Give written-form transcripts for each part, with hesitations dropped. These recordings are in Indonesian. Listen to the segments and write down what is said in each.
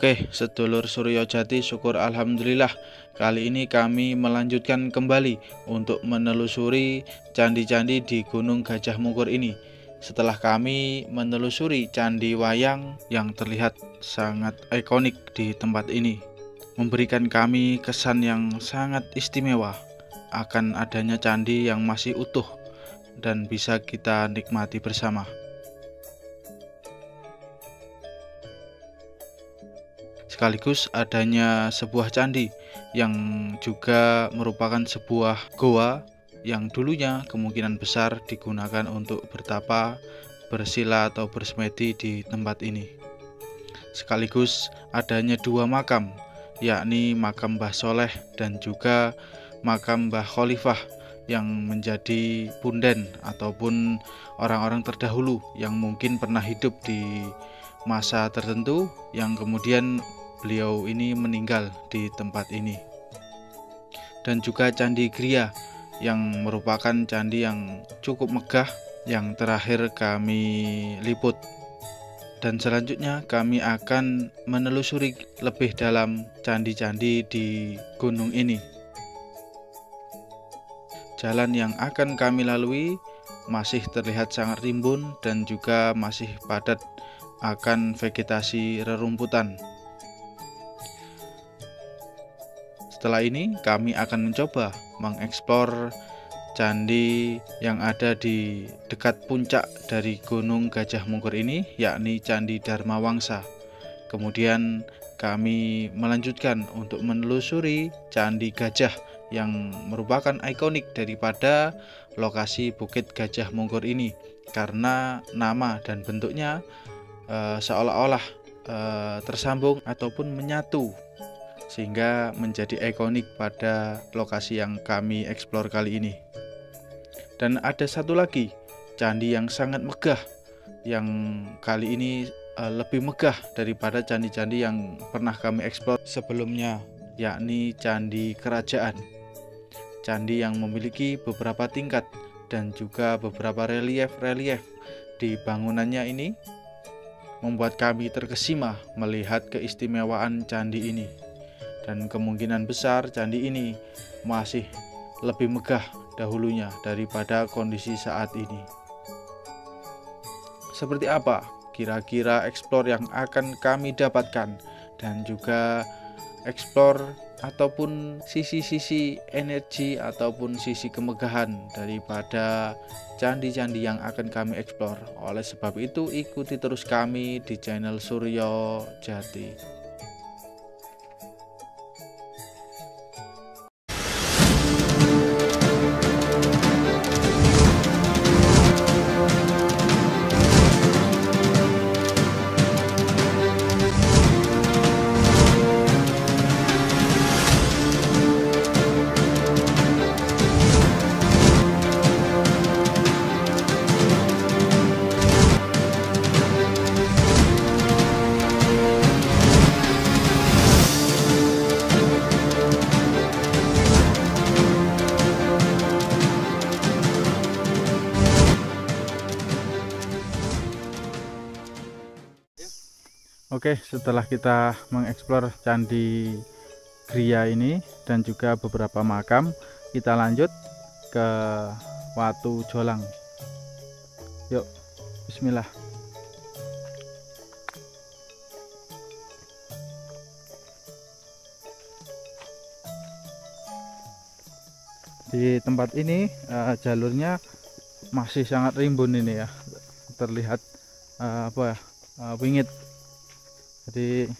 Oke, sedulur Suryojati, syukur alhamdulillah. Kali ini kami melanjutkan kembali untuk menelusuri candi-candi di Gunung Gajah Mungkur ini. Setelah kami menelusuri Candi Wayang yang terlihat sangat ikonik di tempat ini, memberikan kami kesan yang sangat istimewa akan adanya candi yang masih utuh dan bisa kita nikmati bersama. Sekaligus adanya sebuah candi yang juga merupakan sebuah goa yang dulunya kemungkinan besar digunakan untuk bertapa, bersila atau bersemedi di tempat ini. Sekaligus adanya dua makam, yakni makam Mbah Soleh dan juga makam Mbah Khalifah yang menjadi punden ataupun orang-orang terdahulu yang mungkin pernah hidup di masa tertentu yang kemudian beliau ini meninggal di tempat ini. Dan juga Candi Griya yang merupakan candi yang cukup megah yang terakhir kami liput. Dan selanjutnya kami akan menelusuri lebih dalam candi-candi di gunung ini. Jalan yang akan kami lalui masih terlihat sangat rimbun dan juga masih padat akan vegetasi rerumputan. Setelah ini kami akan mencoba mengeksplor candi yang ada di dekat puncak dari Gunung Gajah Mungkur ini, yakni Candi Dharma Wangsa. Kemudian kami melanjutkan untuk menelusuri Candi Gajah yang merupakan ikonik daripada lokasi Bukit Gajah Mungkur ini, karena nama dan bentuknya seolah-olah tersambung ataupun menyatu, sehingga menjadi ikonik pada lokasi yang kami eksplor kali ini. Dan ada satu lagi candi yang sangat megah, yang kali ini lebih megah daripada candi-candi yang pernah kami eksplor sebelumnya, yakni Candi Kerajaan. Candi yang memiliki beberapa tingkat dan juga beberapa relief-relief di bangunannya ini membuat kami terkesima melihat keistimewaan candi ini. Dan kemungkinan besar candi ini masih lebih megah dahulunya daripada kondisi saat ini. Seperti apa kira-kira eksplor yang akan kami dapatkan, dan juga eksplor ataupun sisi-sisi energi ataupun sisi kemegahan daripada candi-candi yang akan kami eksplor. Oleh sebab itu ikuti terus kami di channel Suryojati. Oke, setelah kita mengeksplor Candi Griya ini dan juga beberapa makam, kita lanjut ke Watu Jolang. Yuk, bismillah. Di tempat ini jalurnya masih sangat rimbun ini ya, terlihat wingit. Jadi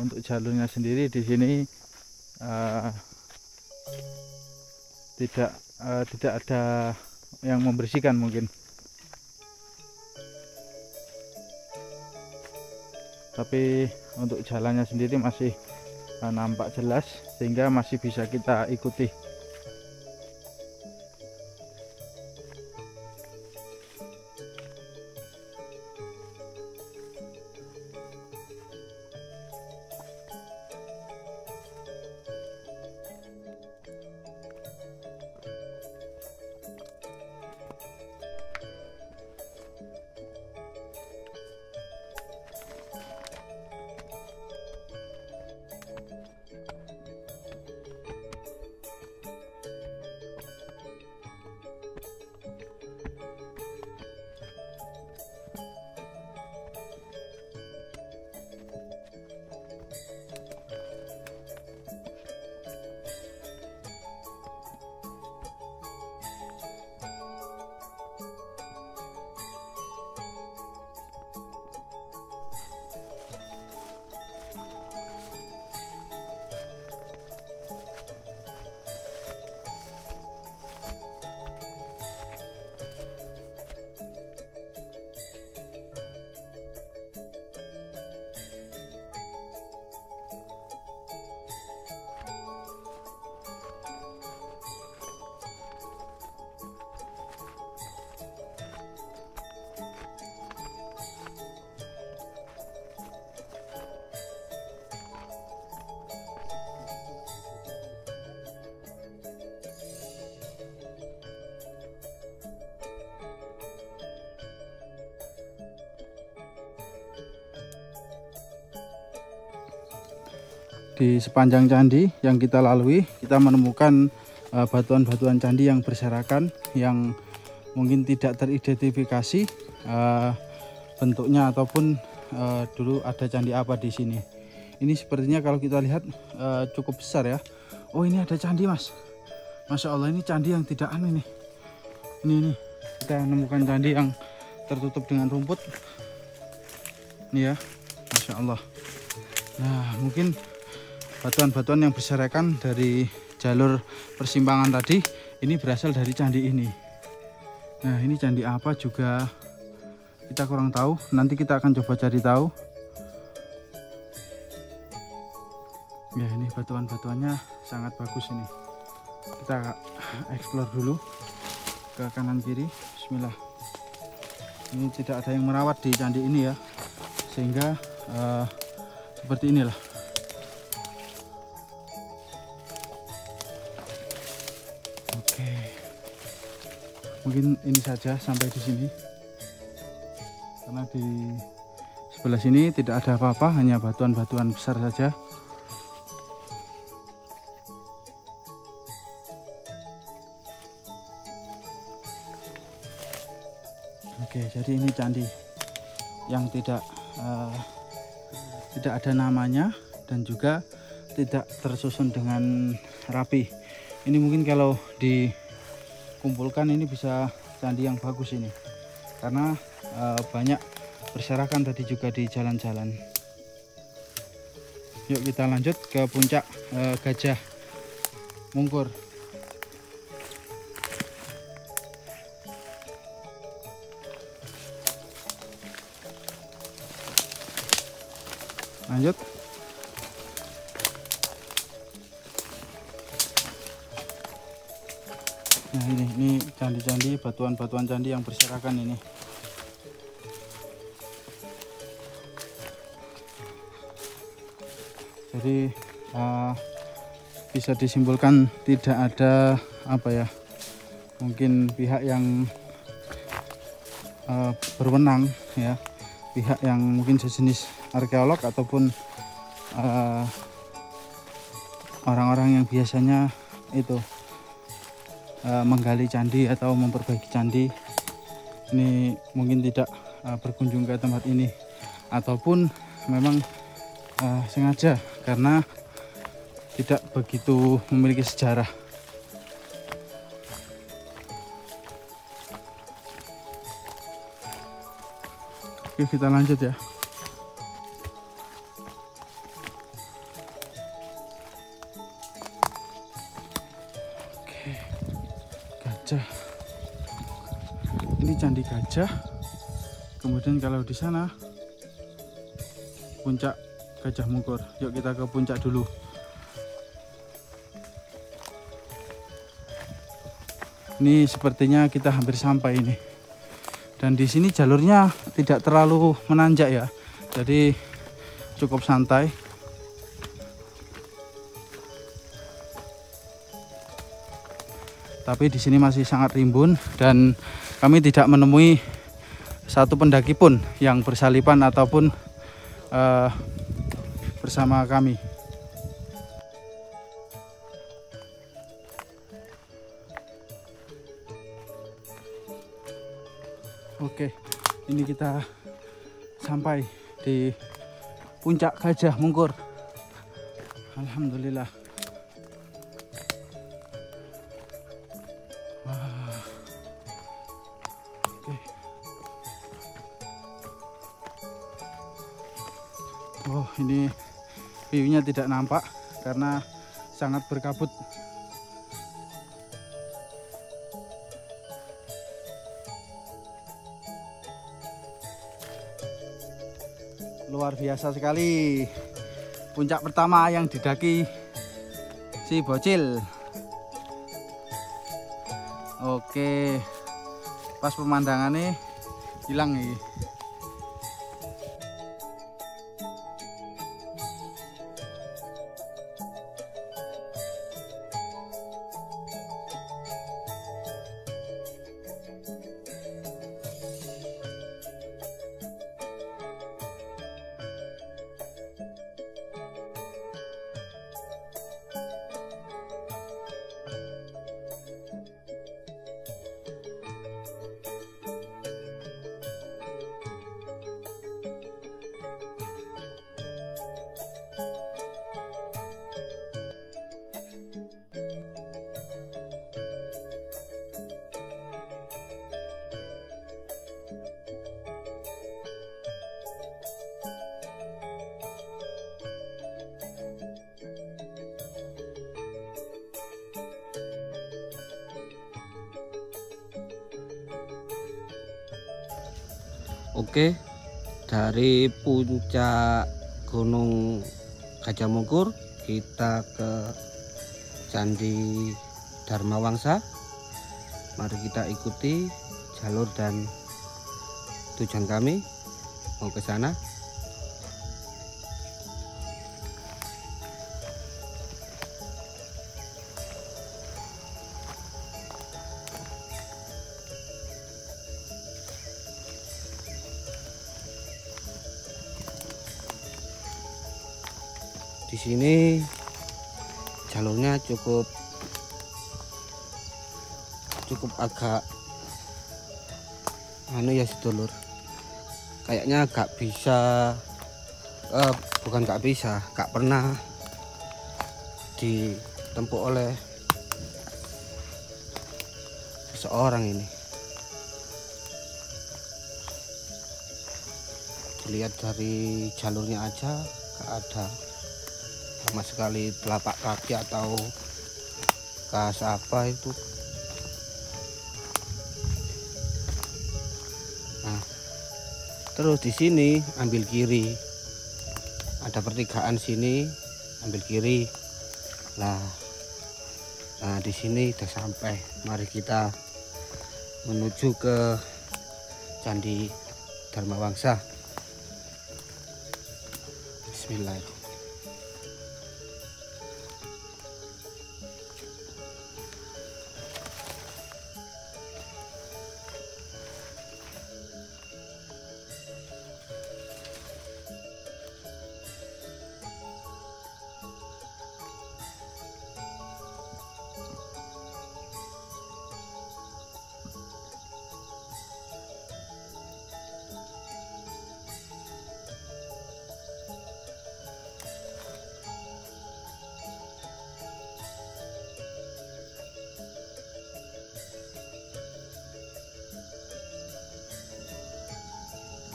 untuk jalurnya sendiri di sini tidak ada yang membersihkan mungkin, tapi untuk jalannya sendiri masih nampak jelas sehingga masih bisa kita ikuti. di sepanjang candi yang kita lalui, kita menemukan batuan-batuan candi yang berserakan, yang mungkin tidak teridentifikasi bentuknya ataupun dulu ada candi apa di sini. Ini sepertinya kalau kita lihat cukup besar ya. Oh, ini ada candi, Mas. Masya Allah, ini candi yang tidak aneh nih. Ini kita menemukan candi yang tertutup dengan rumput. Ini ya, Masya Allah. Nah, mungkin batuan-batuan yang berserakan dari jalur persimpangan tadi ini berasal dari candi ini. Nah, ini candi apa juga kita kurang tahu. Nanti kita akan coba cari tahu. Ya, ini batuan-batuannya sangat bagus ini. Kita explore dulu ke kanan kiri. Bismillah. Ini tidak ada yang merawat di candi ini ya, sehingga seperti inilah. Oke, mungkin ini saja sampai di sini, karena di sebelah sini tidak ada apa-apa, hanya batuan-batuan besar saja. Oke, jadi ini candi yang tidak ada namanya dan juga tidak tersusun dengan rapi. Ini mungkin kalau dikumpulkan ini bisa candi yang bagus ini, karena banyak berserakan tadi juga di jalan-jalan. Yuk kita lanjut ke puncak Gajah Mungkur. Lanjut. Nah, ini candi-candi, batuan-batuan candi yang berserakan ini. Jadi bisa disimpulkan tidak ada apa ya, mungkin pihak yang berwenang ya, pihak yang mungkin sejenis arkeolog ataupun orang-orang yang biasanya itu menggali candi atau memperbaiki candi ini mungkin tidak berkunjung ke tempat ini, ataupun memang sengaja karena tidak begitu memiliki sejarah. Oke, kita lanjut ya. Gajah. Ini candi gajah. Kemudian kalau di sana puncak Gajah Mungkur. Yuk kita ke puncak dulu. Ini sepertinya kita hampir sampai ini. Dan di sini jalurnya tidak terlalu menanjak ya. Jadi cukup santai. Tapi di sini masih sangat rimbun dan kami tidak menemui satu pendaki pun yang bersalipan ataupun bersama kami. Oke, ini kita sampai di puncak Gajah Mungkur. Alhamdulillah. Oh, ini view-nya tidak nampak karena sangat berkabut. Luar biasa sekali. Puncak pertama yang didaki si bocil. Oke, pas pemandangannya hilang nih. Oke, dari puncak Gunung Gajah Mungkur kita ke Candi Dharma Wangsa. Mari kita ikuti jalur dan tujuan kami mau ke sana. Di sini jalurnya cukup agak ya sedulur, kayaknya gak pernah ditempuh oleh seseorang ini. Dilihat dari jalurnya aja gak ada sama sekali telapak kaki atau kas apa itu. Nah, terus di sini ambil kiri, ada pertigaan sini, ambil kiri. Nah di sini udah sampai. Mari kita menuju ke Candi Dharma Wangsa. Bismillahirrahmanirrahim.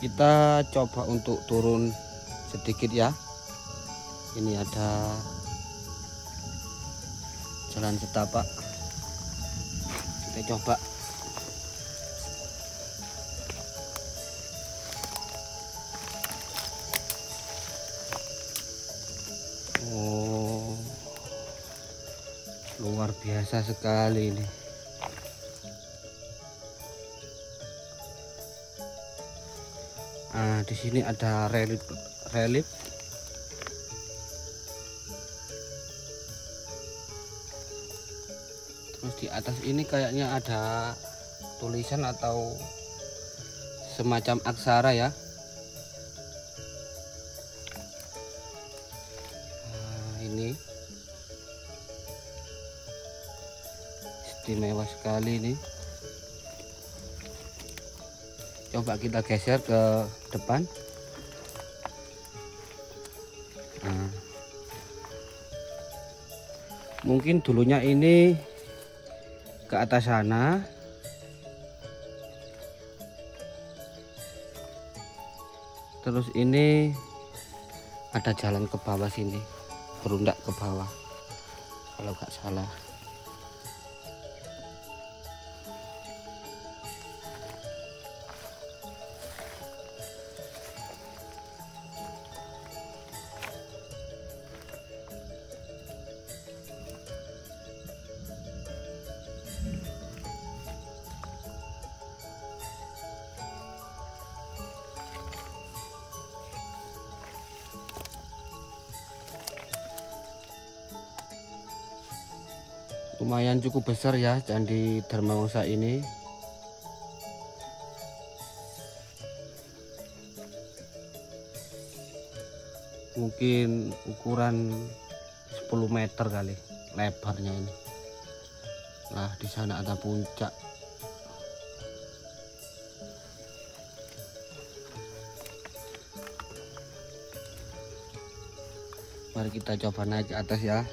Kita coba untuk turun sedikit ya. Ini ada jalan setapak, kita coba. Oh, luar biasa sekali ini. Nah, di sini ada relief. Terus di atas ini kayaknya ada tulisan atau semacam aksara ya. Nah, ini istimewa sekali ini. Coba kita geser ke depan. Nah, mungkin dulunya ini ke atas sana. Terus ini ada jalan ke bawah sini, berundak ke bawah kalau nggak salah. Lumayan cukup besar ya Candi Dharma Wangsa ini. Mungkin ukuran 10 meter kali lebarnya ini. Nah, di sana ada puncak. Mari kita coba naik ke atas ya.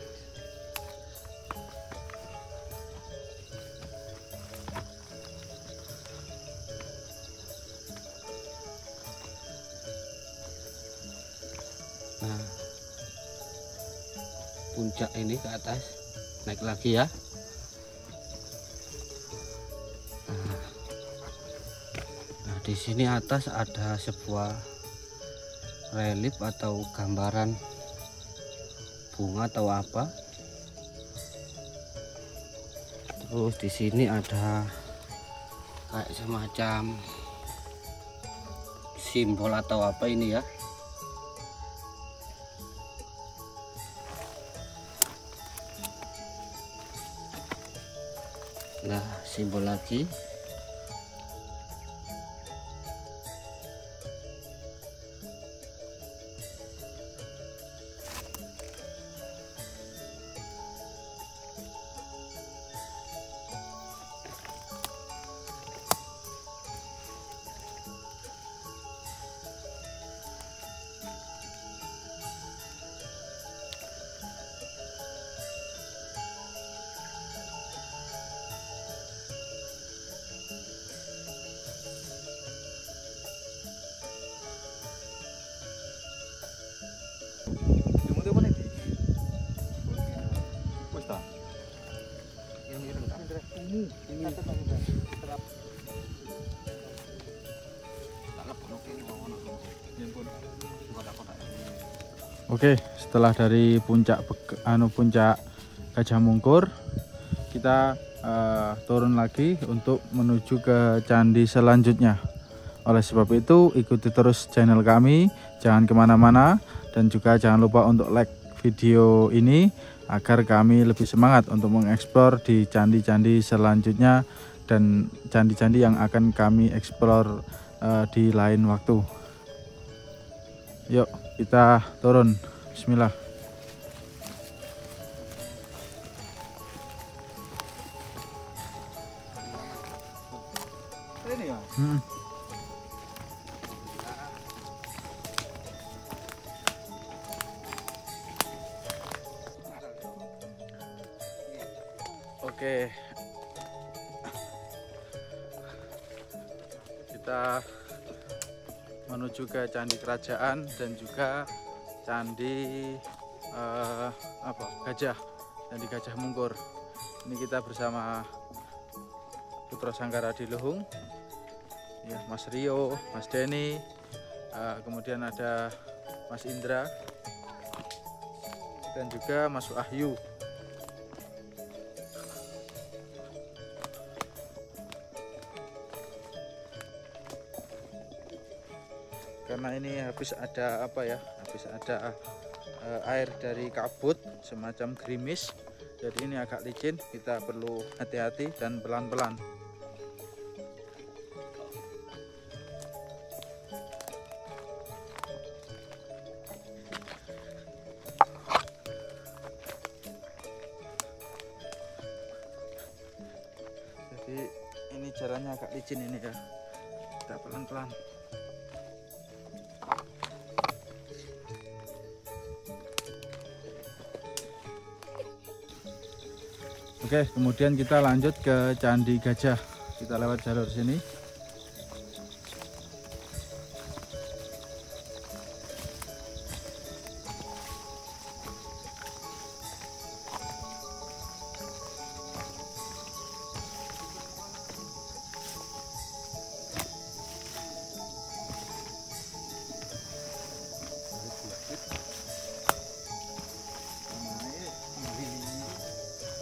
Nah, puncak ini ke atas, naik lagi ya. Nah, di sini atas ada sebuah relief atau gambaran bunga atau apa. Terus di sini ada kayak semacam simbol atau apa ini ya. Nah, simbol lagi. Oke, setelah dari puncak Gajah Mungkur, kita turun lagi untuk menuju ke candi selanjutnya. Oleh sebab itu, ikuti terus channel kami, jangan kemana-mana, dan juga jangan lupa untuk like video ini agar kami lebih semangat untuk mengeksplor di candi-candi selanjutnya dan candi-candi yang akan kami eksplor di lain waktu. Yuk kita turun. Bismillah. Ini ya? Oke, kita menuju ke candi kerajaan dan juga candi Gajah, candi Gajah Mungkur. Ini kita bersama Putra Sangkara Adiluhung, ya, Mas Rio, Mas Denny, kemudian ada Mas Indra dan juga Mas Wahyu. Karena ini habis ada air dari kabut semacam gerimis, jadi ini agak licin, kita perlu hati-hati dan pelan-pelan. Jadi ini jalannya agak licin ini ya, kita pelan-pelan. Oke, kemudian kita lanjut ke Candi Gajah. Kita lewat jalur sini.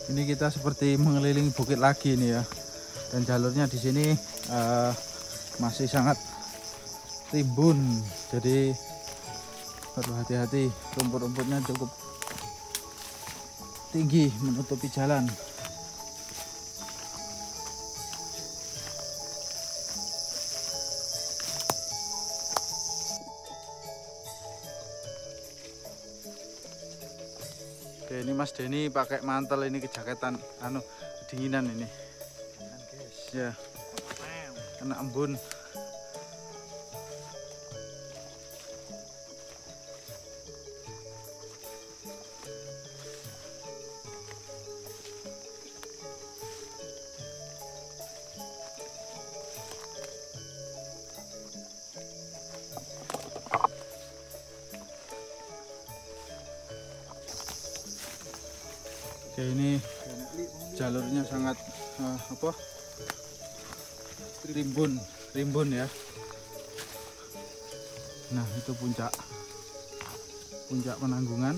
Ini kita seperti mengelilingi bukit lagi nih ya, dan jalurnya di sini masih sangat rimbun, jadi perlu hati-hati. Rumput-rumputnya cukup tinggi menutupi jalan. Oke, ini Mas Denny pakai mantel ini, kejaketan kedinginan ini. Ya, kena embun. Oke, ini jalurnya sangat rimbun ya. Nah, itu puncak Penanggungan.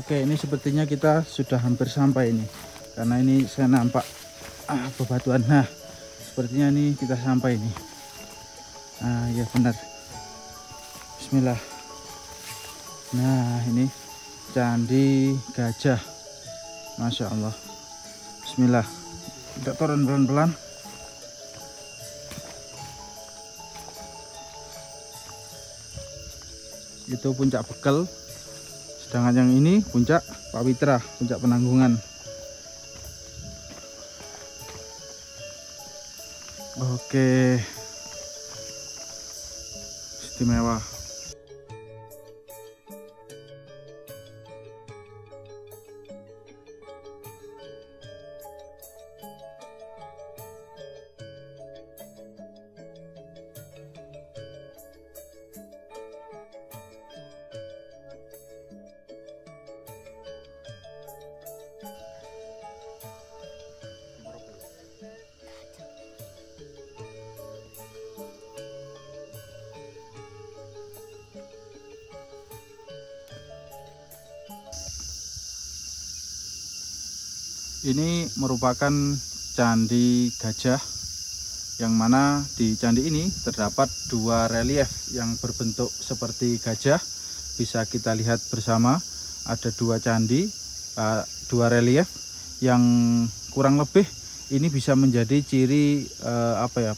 Oke, ini sepertinya kita sudah hampir sampai ini, karena ini saya nampak bebatuan. Nah, sepertinya ini kita sampai ini. Ya benar. Bismillah. Nah, ini Candi Gajah. Masya Allah. Bismillah. Kita turun pelan-pelan. Itu puncak Bekel. Sedangkan yang ini puncak Pawitra, puncak Penanggungan. Oke, istimewa. Ini merupakan Candi Gajah, yang mana di candi ini terdapat dua relief yang berbentuk seperti gajah. Bisa kita lihat bersama, ada dua candi, dua relief yang kurang lebih ini bisa menjadi ciri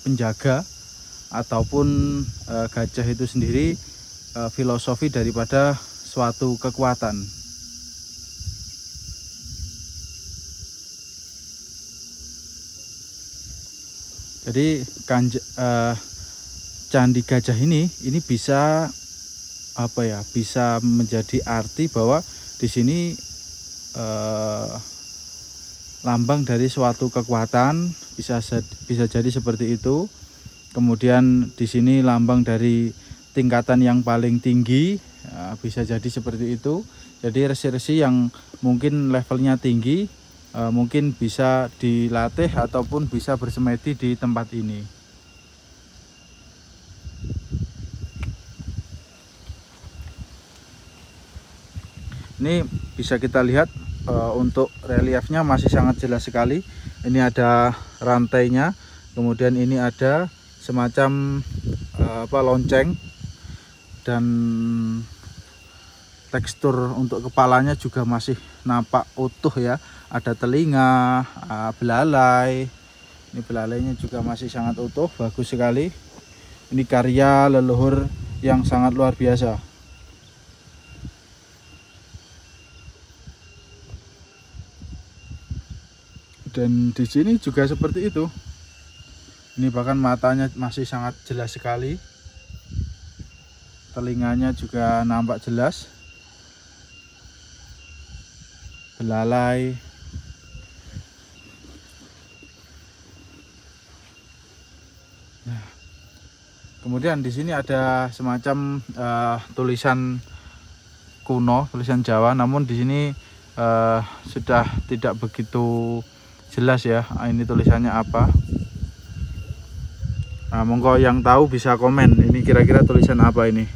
penjaga ataupun gajah itu sendiri, filosofi daripada suatu kekuatan. Jadi Candi Gajah ini bisa bisa menjadi arti bahwa di sini lambang dari suatu kekuatan, bisa jadi seperti itu. Kemudian di sini lambang dari tingkatan yang paling tinggi, bisa jadi seperti itu. Jadi resi-resi yang mungkin levelnya tinggi, mungkin bisa dilatih ataupun bisa bersemedi di tempat ini. Ini bisa kita lihat untuk reliefnya masih sangat jelas sekali. Ini ada rantainya, kemudian ini ada semacam lonceng, dan tekstur untuk kepalanya juga masih nampak utuh ya. Ada telinga, belalai. Ini belalainya juga masih sangat utuh, bagus sekali. Ini karya leluhur yang sangat luar biasa. Dan di sini juga seperti itu. Ini bahkan matanya masih sangat jelas sekali. Telinganya juga nampak jelas. Belalai. Nah, kemudian di sini ada semacam tulisan kuno, tulisan Jawa, namun di sini sudah tidak begitu jelas ya, ini tulisannya apa. Nah, monggo yang tahu bisa komen, ini kira-kira tulisan apa ini,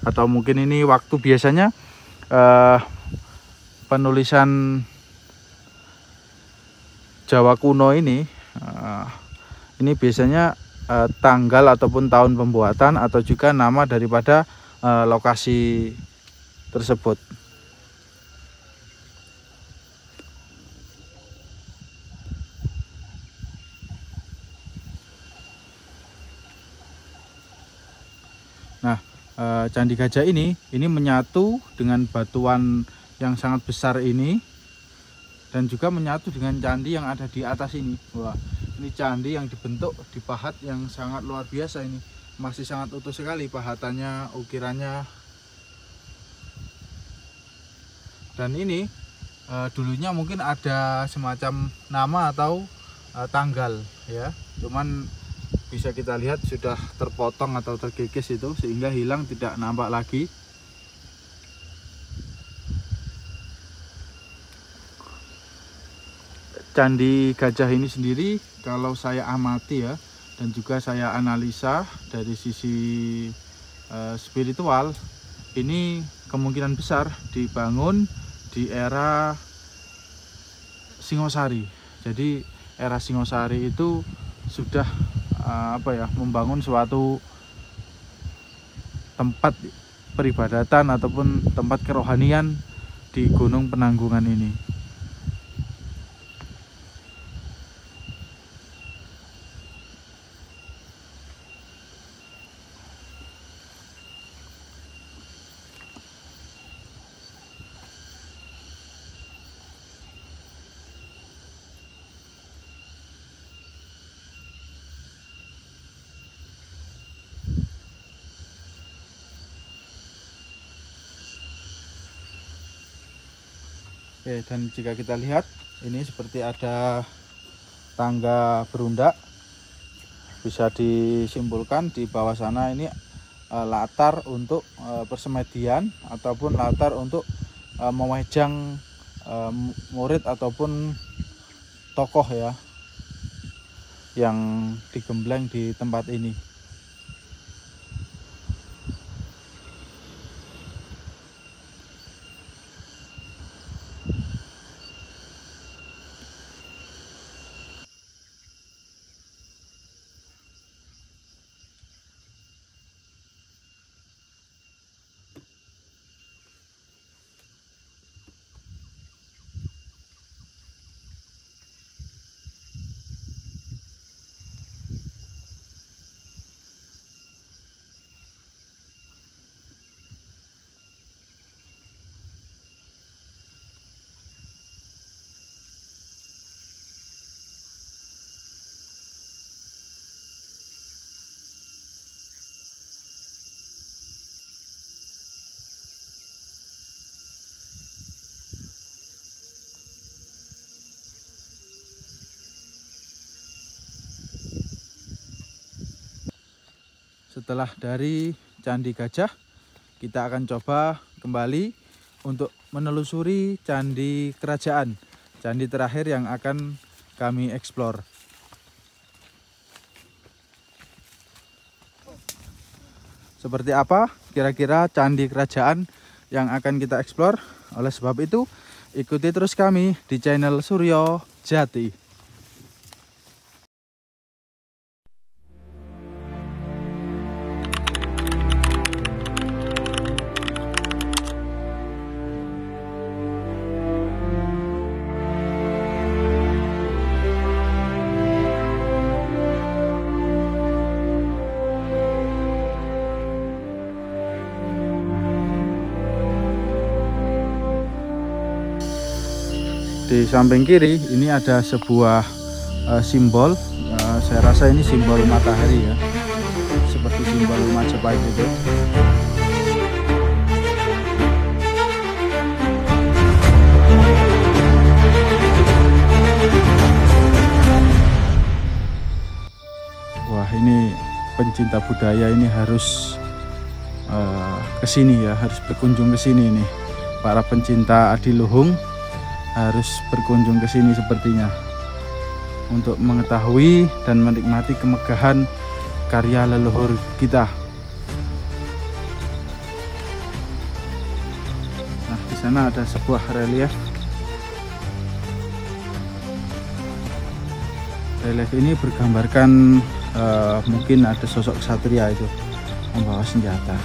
atau mungkin ini waktu biasanya penulisan Jawa kuno ini biasanya tanggal ataupun tahun pembuatan, atau juga nama daripada lokasi tersebut. Nah, Candi Gajah ini menyatu dengan batuan yang sangat besar ini, dan juga menyatu dengan candi yang ada di atas ini. Wah, ini candi yang dibentuk, dipahat yang sangat luar biasa. Ini masih sangat utuh sekali pahatannya, ukirannya. Dan ini dulunya mungkin ada semacam nama atau tanggal ya, cuman bisa kita lihat sudah terpotong atau terkikis itu sehingga hilang, tidak nampak lagi. Candi Gajah ini sendiri kalau saya amati ya, dan juga saya analisa dari sisi spiritual, ini kemungkinan besar dibangun di era Singosari. Jadi era Singosari itu sudah membangun suatu tempat peribadatan ataupun tempat kerohanian di Gunung Penanggungan ini. Oke, dan jika kita lihat ini seperti ada tangga berundak, bisa disimpulkan di bawah sana ini latar untuk persemedian ataupun latar untuk memejang murid ataupun tokoh ya yang digembleng di tempat ini. Setelah dari Candi Gajah, kita akan coba kembali untuk menelusuri candi kerajaan, candi terakhir yang akan kami eksplor. Seperti apa kira-kira candi kerajaan yang akan kita eksplor? Oleh sebab itu, ikuti terus kami di channel Suryo Jati. Di samping kiri ini ada sebuah simbol, saya rasa ini simbol matahari ya, seperti simbol Majapahit itu. Wah, ini pencinta budaya ini harus kesini ya, harus berkunjung ke sini nih. Para pencinta adiluhung harus berkunjung ke sini sepertinya untuk mengetahui dan menikmati kemegahan karya leluhur kita. Nah, di sana ada sebuah relief. Relief ini bergambarkan mungkin ada sosok ksatria itu membawa senjata.